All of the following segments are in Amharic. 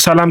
ሰላም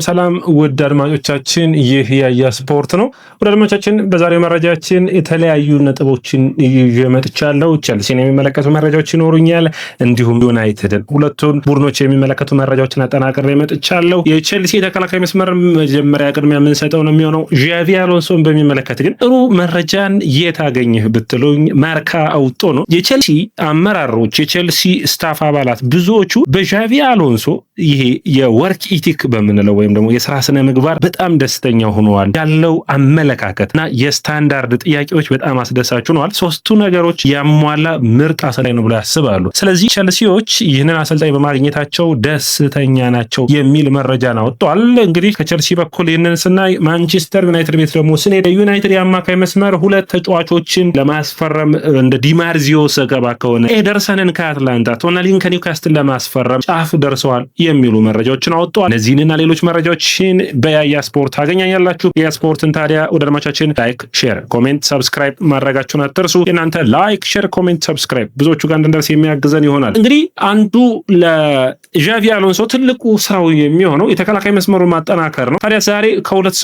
ውድ አድማጮቻችን፣ ይህ ያያ ስፖርት ነው። ውድ አድማጮቻችን፣ በዛሬው መረጃችን የተለያዩ ነጥቦችን ይዤ መጥቻለሁ። ቸልሲን የሚመለከቱ መረጃዎች ይኖሩኛል፣ እንዲሁም ዩናይትድን ሁለቱን ቡድኖች የሚመለከቱ መረጃዎችን አጠናቅሬ መጥቻለሁ። የቸልሲ ተከላካይ መስመር መጀመሪያ ቅድሚያ የምንሰጠው ነው የሚሆነው። ዣቪ አሎንሶን በሚመለከት ግን ጥሩ መረጃን የት አገኘህ ብትሉኝ ማርካ አውጦ ነው። የቸልሲ አመራሮች፣ የቸልሲ ስታፍ አባላት ብዙዎቹ በዣቪ አሎንሶ ይሄ የወርክ ኢቲክ በምንለው ወይም ደግሞ የስራ ስነ ምግባር በጣም ደስተኛ ሆነዋል። ያለው አመለካከትና የስታንዳርድ ጥያቄዎች በጣም አስደሳች ሆነዋል። ሶስቱ ነገሮች ያሟላ ምርጥ አሰልጣኝ ነው ብለው ያስባሉ። ስለዚህ ቸልሲዎች ይህንን አሰልጣኝ በማግኘታቸው ደስተኛ ናቸው የሚል መረጃን አወጥተዋል። እንግዲህ ከቸልሲ በኩል ይህንን ስናይ ማንቸስተር ዩናይትድ ቤት ደግሞ ስንሄድ ዩናይትድ የአማካይ መስመር ሁለት ተጫዋቾችን ለማስፈረም እንደ ዲማርዚዮ ዘገባ ከሆነ ኤደርሰንን ከአትላንታ ቶናሊን ከኒውካስትል ለማስፈረም ጫፍ ደርሰዋል የሚሉ መረጃዎችን አወጥተዋል። እነዚህንና ሌሎች መረጃዎችን በያያ ስፖርት ታገኛላችሁ። ያያ ስፖርትን ታዲያ ወደ አድማጮቻችን ላይክ፣ ሼር፣ ኮሜንት፣ ሰብስክራይብ ማድረጋችሁን አትርሱ። የእናንተ ላይክ፣ ሼር፣ ኮሜንት፣ ሰብስክራይብ ብዙዎቹ ጋር እንድንደርስ የሚያግዘን ይሆናል። እንግዲህ አንዱ ለዣቪ አሎንሶ ትልቁ ስራው የሚሆነው የተከላካይ መስመሩን ማጠናከር ነው። ታዲያ ዛሬ ከሁለት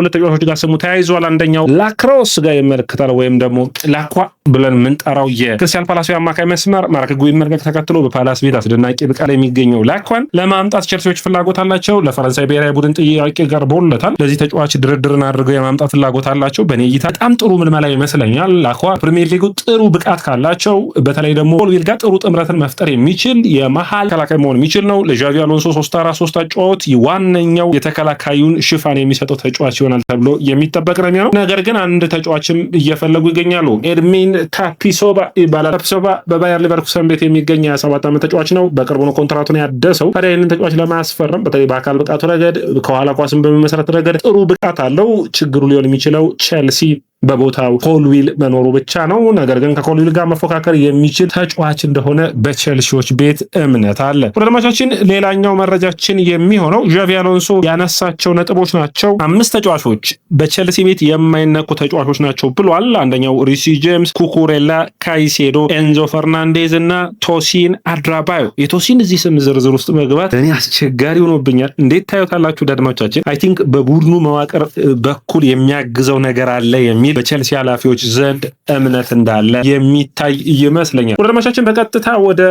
ተጫዋቾች ጋር ስሙ ተያይዟል። አንደኛው ላክሮስ ጋር ይመለከታል ወይም ደግሞ ላኳ ብለን የምንጠራው የክሪስታል ፓላስ አማካይ መስመር ማርክ ጉይን መልቀቅ ተከትሎ በፓላስ ቤት አስደናቂ ብቃት ላይ የሚገኘው ላኳን ለማምጣት ቸልሲዎች ፍላጎት አላቸው። ለፈረንሳይ ብሔራዊ ቡድን ጥያቄ ቀርቦለታል። ለዚህ ተጫዋች ድርድርን አድርገው የማምጣት ፍላጎት አላቸው። በኔ እይታ በጣም ጥሩ ምልመላ ይመስለኛል። ላኳ ፕሪሚየር ሊጉ ጥሩ ብቃት ካላቸው በተለይ ደግሞ ኮልዊል ጋር ጥሩ ጥምረትን መፍጠር የሚችል የመሃል ተከላካይ መሆን የሚችል ነው። ለዣቪ አሎንሶ 3-4-3 አጫወት ዋነኛው የተከላካዩን ሽፋን የሚሰጠው ተጫዋች ይሆናል ተብሎ የሚጠበቅ ነው የሚሆነው። ነገር ግን አንድ ተጫዋችም እየፈለጉ ይገኛሉ። ኤድሚን ታፒሶባ ይባላል። ታፒሶባ በባየር ሊቨርኩሰን ቤት የሚገኝ 27 ዓመት ተጫዋች ነው። በቅርቡ ነው ኮንትራቱን ያደሰው። ታዲያ ይህንን ተጫዋች ለማስፈረም በተለይ በአካል ብቃቱ ረገድ ከኋላ ኳስን በመመሰረት ረገድ ጥሩ ብቃት አለው። ችግሩ ሊሆን የሚችለው ቸልሲ በቦታው ኮልዊል መኖሩ ብቻ ነው። ነገር ግን ከኮልዊል ጋር መፎካከር የሚችል ተጫዋች እንደሆነ በቸልሲዎች ቤት እምነት አለ። ወደ አድማጮቻችን ሌላኛው መረጃችን የሚሆነው ዣቪ አሎንሶ ያነሳቸው ነጥቦች ናቸው። 5 ተጫዋቾች በቸልሲ ቤት የማይነኩ ተጫዋቾች ናቸው ብሏል። አንደኛው ሪሲ ጄምስ፣ ኩኩሬላ፣ ካይሴዶ፣ ኤንዞ ፈርናንዴዝ እና ቶሲን አድራባዮ። የቶሲን እዚህ ስም ዝርዝር ውስጥ መግባት እኔ አስቸጋሪ ሆኖብኛል። እንዴት ታዩታላችሁ? አድማጮቻችን አይ ቲንክ በቡድኑ መዋቅር በኩል የሚያግዘው ነገር አለ የሚል በቸልሲ ኃላፊዎች ዘንድ እምነት እንዳለ የሚታይ ይመስለኛል። ወደ አድማጮቻችን በቀጥታ ወደ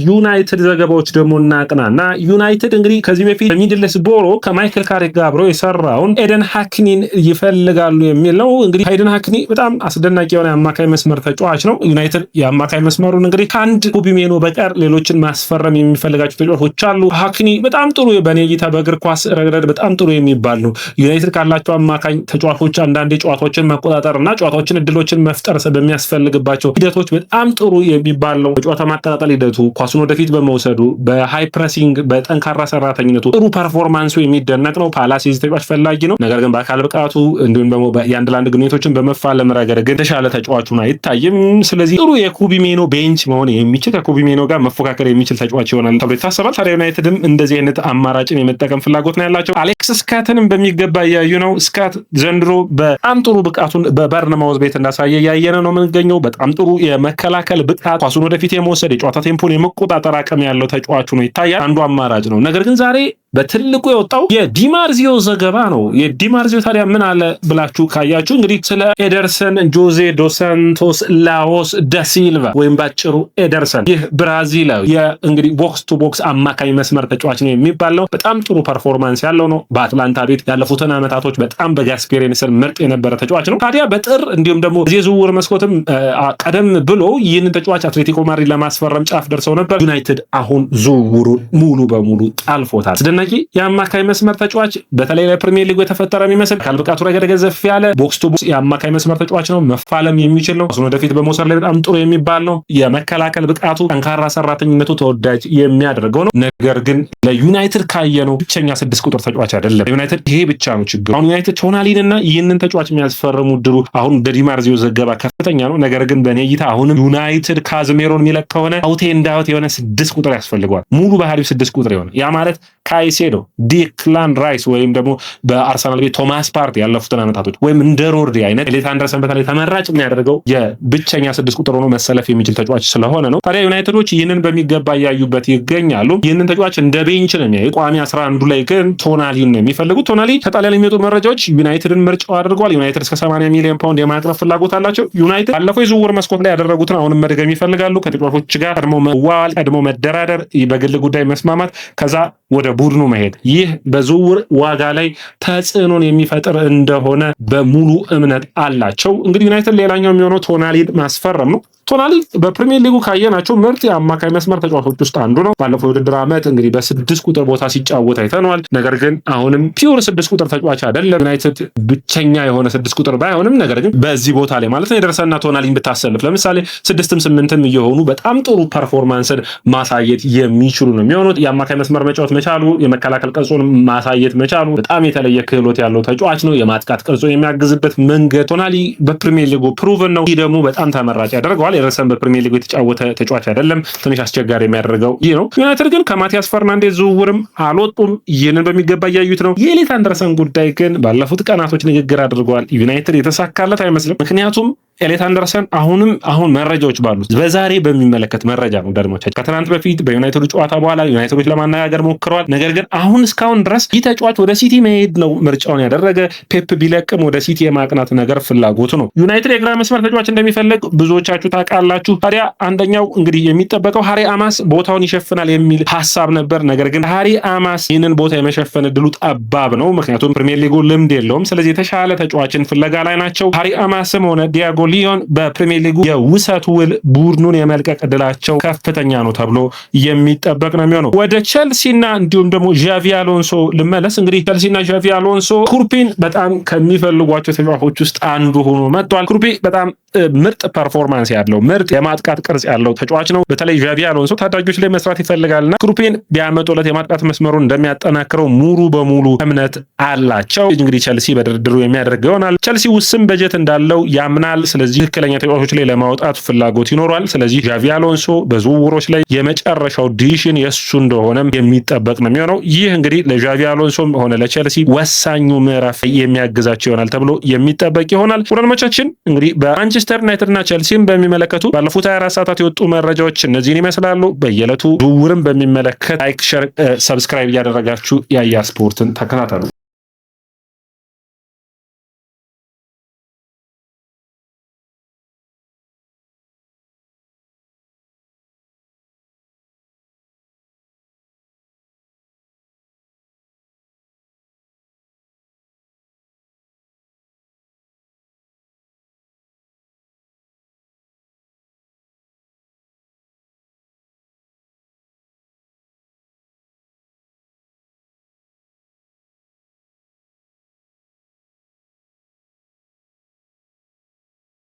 ዩናይትድ ዘገባዎች ደግሞ እናቅናና ዩናይትድ እንግዲህ ከዚህ በፊት በሚድልስ ቦሮ ከማይክል ካሪክ ጋር አብሮ የሰራውን ኤደን ሃክኒን ይፈልጋሉ የሚል ነው። እንግዲህ ኤደን ሃክኒ በጣም አስደናቂ የሆነ የአማካይ መስመር ተጫዋች ነው። ዩናይትድ የአማካይ መስመሩን እንግዲህ ከአንድ ኩቢሜኖ በቀር ሌሎችን ማስፈረም የሚፈልጋቸው ተጫዋቾች አሉ። ሃክኒ በጣም ጥሩ በኔ እይታ በእግር ኳስ ረገድ በጣም ጥሩ የሚባል ነው። ዩናይትድ ካላቸው አማካኝ ተጫዋቾች አንዳንዴ ጨዋታዎችን መቆጣጠርና ጨዋታዎችን እድሎችን መፍጠር በሚያስፈልግባቸው ሂደቶች በጣም ጥሩ የሚባል ነው። በጨዋታ ማቀጣጠል ሂደቱ ኳሱን ወደፊት በመውሰዱ በሃይ ፕሬሲንግ በጠንካራ ሰራተኝነቱ ጥሩ ፐርፎርማንሱ የሚደነቅ ነው። ፓላስ የዚህ ተጫዋች ፈላጊ ነው። ነገር ግን በአካል ብቃቱ እንዲሁም ደግሞ የአንድ ለአንድ ግንኙነቶችን በመፋለም ረገድ ግን የተሻለ ተጫዋቹን አይታይም። ስለዚህ ጥሩ የኩቢሜኖ ቤንች መሆን የሚችል ከኩቢሜኖ ጋር መፎካከር የሚችል ተጫዋች ይሆናል ተብሎ ይታሰባል። ታዲያ ዩናይትድም እንደዚህ አይነት አማራጭን የመጠቀም ፍላጎት ነው ያላቸው። አሌክስ ስካትንም በሚገባ እያዩ ነው። ስካት ዘንድሮ በጣም ጥሩ ብቃቱን በበርንማውዝ ቤት እንዳሳየ ያየነ ነው የምንገኘው። በጣም ጥሩ የመከላከል ብቃት፣ ኳሱን ወደፊት የመውሰድ የጨዋታ ቴምፖን የመቆጣጠር አቅም ያለው ተጫዋቹ ነው ይታያል። አንዱ አማራጭ ነው። ነገር ግን ዛሬ በትልቁ የወጣው የዲማርዚዮ ዘገባ ነው። የዲማርዚዮ ታዲያ ምን አለ ብላችሁ ካያችሁ እንግዲህ ስለ ኤደርሰን ጆዜ ዶስ ሳንቶስ ላዎስ ዳሲልቫ ወይም ባጭሩ ኤደርሰን ይህ ብራዚላዊ እንግዲህ ቦክስ ቱ ቦክስ አማካኝ መስመር ተጫዋች ነው የሚባል ነው። በጣም ጥሩ ፐርፎርማንስ ያለው ነው። በአትላንታ ቤት ያለፉትን ዓመታቶች በጣም በጋስፔሪኒ ስር ምርጥ የነበረ ተጫዋች ነው። ታዲያ በጥር እንዲሁም ደግሞ በዚህ ዝውውር መስኮትም ቀደም ብሎ ይህንን ተጫዋች አትሌቲኮ ማድሪድ ለማስፈረም ጫፍ ደርሰው ነበር። ዩናይትድ አሁን ዝውውሩን ሙሉ በሙሉ ጣልፎታል። አስደናቂ የአማካይ መስመር ተጫዋች በተለይ ለፕሪሚየር ሊጉ የተፈጠረ የሚመስል አካል ብቃቱ ረገድ ገዘፍ ያለ ቦክስ ቱ ቦክስ የአማካይ መስመር ተጫዋች ነው። መፋለም የሚችል ነው። እሱን ወደፊት በመውሰድ ላይ በጣም ጥሩ የሚባል ነው። የመከላከል ብቃቱ፣ ጠንካራ ሰራተኝነቱ ተወዳጅ የሚያደርገው ነው። ነገር ግን ለዩናይትድ ካየነው ብቸኛ 6 ቁጥር ተጫዋች አይደለም። ዩናይትድ ይሄ ብቻ ነው ችግሩ። አሁን ዩናይትድ ቶናሊንና ይህንን ተጫዋች የሚያስፈርሙ ድሩ አሁን በዲማርዚዮ ዘገባ ከፍተኛ ነው። ነገር ግን በኔ እይታ አሁንም ዩናይትድ ካዝሜሮን የሚለቅ ከሆነ አውቴ እንዳውት የሆነ 6 ቁጥር ያስፈልገዋል። ሙሉ ባህሪው 6 ቁጥር የሆነ ያ ማለት ካይሴዶ፣ ዲክላን ራይስ ወይም ደግሞ በአርሰናል ቤት ቶማስ ፓርቲ ያለፉትን ዓመታቶች ወይም እንደ ሮድሪ አይነት ኤሊት አንደርሰን በተለይ ተመራጭ የሚያደርገው የብቸኛ 6 ቁጥር ሆኖ መሰለፍ የሚችል ተጫዋች ስለሆነ ነው። ታዲያ ዩናይትዶች ይህንን በሚገባ እያዩበት ይገኛሉ። ይህንን ተጫዋች እንደ ቤንች ነው የሚያዩ። ቋሚ 11 ላይ ግን ቶናሊን ነው የሚፈልጉት። ቶናሊ ከጣሊያን የሚወጡ መረጃዎች ዩናይትድን ምርጫው አድርገዋል። ዩናይትድ እስከ 80 ሚሊዮን ፓውንድ የማቅረብ ፍላጎት አላቸው። ዩናይትድ ባለፈው የዝውውር መስኮት ላይ ያደረጉትን አሁንም መድገም ይፈልጋሉ። ከተጫዋቾች ጋር ቀድሞ መዋዋል፣ ቀድሞ መደራደር፣ በግል ጉዳይ መስማማት፣ ከዛ ወደ ቡድኑ መሄድ። ይህ በዝውውር ዋጋ ላይ ተጽዕኖን የሚፈጥር እንደሆነ በሙሉ እምነት አላቸው። እንግዲህ ዩናይትድ ሌላኛው የሚሆነው ቶናሊን ማስፈረም ነው። ቶናሊ በፕሪሚየር ሊጉ ካየናቸው ምርጥ የአማካይ መስመር ተጫዋቾች ውስጥ አንዱ ነው። ባለፈው የውድድር ዓመት እንግዲህ በ6 ቁጥር ቦታ ሲጫወት አይተነዋል። ነገር ግን አሁንም ፒውር 6 ቁጥር ተጫዋች አይደለም። ዩናይትድ ብቸኛ የሆነ 6 ቁጥር ባይሆንም ነገር ግን በዚህ ቦታ ላይ ማለት ነው የደረሰና ቶናሊን ብታሰልፍ ለምሳሌ 6ም 8ም እየሆኑ በጣም ጥሩ ፐርፎርማንስን ማሳየት የሚችሉ ነው የሚሆኑት። የአማካይ መስመር መጫወት መቻሉ፣ የመከላከል ቅርጹን ማሳየት መቻሉ በጣም የተለየ ክህሎት ያለው ተጫዋች ነው። የማጥቃት ቅርጹን የሚያግዝበት መንገድ ቶናሊ በፕሪሚየር ሊጉ ፕሩቭን ነው። ይህ ደግሞ በጣም ተመራጭ ያደርገዋል። ኤቨርተን በፕሪሚየር ሊግ የተጫወተ ተጫዋች አይደለም። ትንሽ አስቸጋሪ የሚያደርገው ይህ ነው። ዩናይትድ ግን ከማቲያስ ፈርናንዴዝ ዝውውርም አልወጡም። ይህንን በሚገባ እያዩት ነው። የኤሊት አንደርሰን ጉዳይ ግን ባለፉት ቀናቶች ንግግር አድርገዋል። ዩናይትድ የተሳካለት አይመስልም። ምክንያቱም ኤሊት አንደርሰን አሁን መረጃዎች ባሉት በዛሬ በሚመለከት መረጃ ነው ዳድማቻችን ከትናንት በፊት በዩናይትድ ጨዋታ በኋላ ዩናይትዶች ለማነጋገር ሞክረዋል። ነገር ግን አሁን እስካሁን ድረስ ይህ ተጫዋች ወደ ሲቲ መሄድ ነው ምርጫውን ያደረገ። ፔፕ ቢለቅም ወደ ሲቲ የማቅናት ነገር ፍላጎቱ ነው። ዩናይትድ የግራ መስመር ተጫዋች እንደሚፈልግ ብዙዎቻችሁ ታውቃላችሁ። ታዲያ አንደኛው እንግዲህ የሚጠበቀው ሃሪ አማስ ቦታውን ይሸፍናል የሚል ሀሳብ ነበር። ነገር ግን ሃሪ አማስ ይህንን ቦታ የመሸፈን እድሉ ጠባብ ነው። ምክንያቱም ፕሪሚየር ሊጉ ልምድ የለውም። ስለዚህ የተሻለ ተጫዋችን ፍለጋ ላይ ናቸው። ሃሪ አማስም ሆነ ዲያጎ ሊዮን በፕሪሚየር ሊጉ የውሰት ውል ቡድኑን የመልቀቅ እድላቸው ከፍተኛ ነው ተብሎ የሚጠበቅ ነው የሚሆነው። ወደ ቸልሲና እንዲሁም ደግሞ ዣቪ አሎንሶ ልመለስ። እንግዲህ ቸልሲና ዣቪ አሎንሶ ኩርፒን በጣም ከሚፈልጓቸው ተጫዋቾች ውስጥ አንዱ ሆኖ መጥቷል። ኩርፒ በጣም ምርጥ ፐርፎርማንስ ያለው ምርጥ የማጥቃት ቅርጽ ያለው ተጫዋች ነው። በተለይ ዣቪ አሎንሶ ታዳጊዎች ላይ መስራት ይፈልጋልና ኩርፒን ቢያመጡለት የማጥቃት መስመሩን እንደሚያጠናክረው ሙሉ በሙሉ እምነት አላቸው። እንግዲህ ቸልሲ በድርድሩ የሚያደርግ ይሆናል። ቸልሲ ውስን በጀት እንዳለው ያምናል። ስለዚህ ትክክለኛ ተጫዋቾች ላይ ለማውጣት ፍላጎት ይኖረዋል። ስለዚህ ዣቪ አሎንሶ በዝውውሮች ላይ የመጨረሻው ዲሲዥን የሱ እንደሆነም የሚጠበቅ ነው የሚሆነው። ይህ እንግዲህ ለዣቪ አሎንሶም ሆነ ለቸልሲ ወሳኙ ምዕራፍ የሚያግዛቸው ይሆናል ተብሎ የሚጠበቅ ይሆናል። ወዳጆቻችን እንግዲህ በማንቸስተር ዩናይትድና ቸልሲን በሚመለከቱ ባለፉት 24 ሰዓታት የወጡ መረጃዎች እነዚህን ይመስላሉ። በየዕለቱ ዝውውርን በሚመለከት ላይክ፣ ሼር፣ ሰብስክራይብ እያደረጋችሁ ያያ ስፖርትን ተከታተሉ።